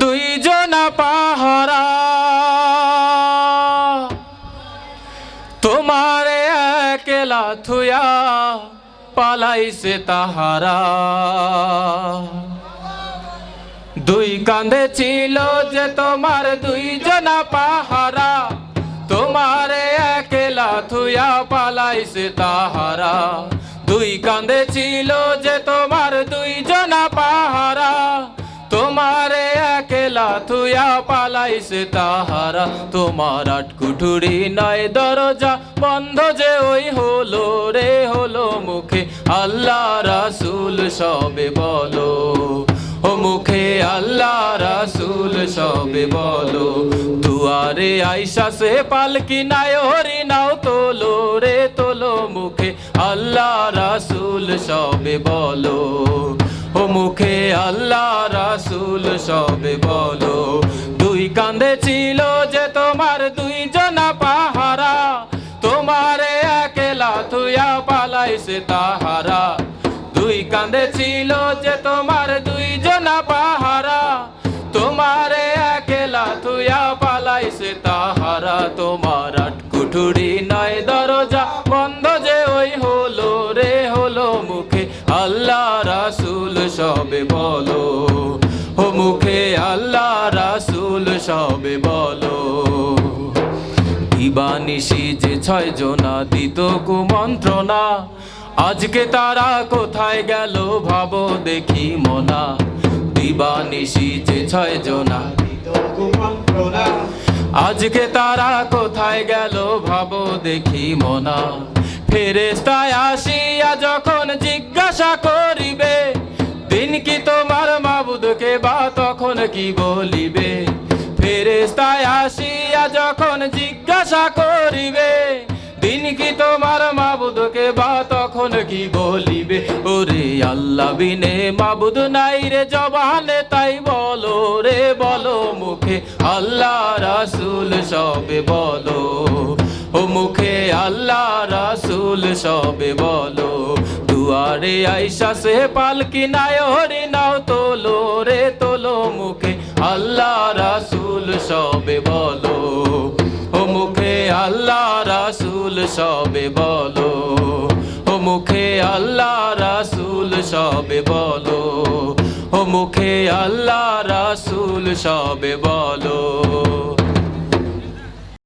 দুইজনা পাহারা, তোমারে একলা থুয়া পালাইছে তাহারা। দুই কাঁধে ছিল যে তোমার দুইজনা পাহারা, তোমারে একলা থুয়া পালাইছে তাহারা। দুই কাঁধে ছিল যে তোমার দুইজনা পাহারা, তোমারে একলা থুয়া পালাইছে তাহারা। তোমার আট কুঠুরি নয় দরজা বন্ধ যে ওই হলো রে হলো, মুখে আল্লাহ রাসূল সবে বলো, ও মুখে আল্লাহ রাসূল সবে বলো। দুয়ারে আইসা সে পালকি নায় হরি নাও তোলো রে তোলো, মুখে আল্লাহ রাসূল সবে বলো, ও মুখে আল্লাহ রাসূল সবে বলো। দুই কাঁধে ছিল যে তোমার দুইজনা পাহারা, তোমারে একলা থুয়া পালাইছে তাহারা। দুই কাঁধে ছিল যে তোমার দুইজনা পাহারা, তোমারে একলা থুয়া পালাইছে তাহারা। তোমার আট কুঠুরি নয় দরজা বন্ধ যে ওই হলো রে হলো, মুখে আল্লাহ রাসূল সবে বলো, ও মুখে আল্লাহ রাসূল সবে বলো। দিবানিশি যে ছয় জনা দিত কুমন্ত্রণা, আজকে তারা কোথায় গেল ভাবো দেখি মনা। দিবানিশি যে ছয় জনা দিত কুমন্ত্রণা, আজকে তারা কোথায় গেল ভাবো দেখি মনা। ফেরেশতায় আসিয়া যখন জিজ্ঞাসা করিবে, দিন কি তোমার মাবুদকে বা তখন কি বলিবে। ফেরেশতায় আসিয়া যখন জিজ্ঞাসা করিবে, দিন কি তোমার মাবুদকে বা তখন কি বলিবে। ওরে আল্লাহ বিনে মাবুদ নাই রে জবানে তাই বলো রে বলো, মুখে আল্লাহ রাসূল সবে বলো, ও মুখে আল্লাহ রাসূল সবে বলো। দুয়ারে আইসা সে পালকি নায় হরি নাও তোলো রে তোলো, মুখে আল্লাহ রাসূল সবে বলো, ও মুখে আল্লাহ রাসূল সবে বলো, ও মুখে আল্লাহ রাসূল সবে বলো, ও মুখে আল্লাহ রাসূল সবে বলো।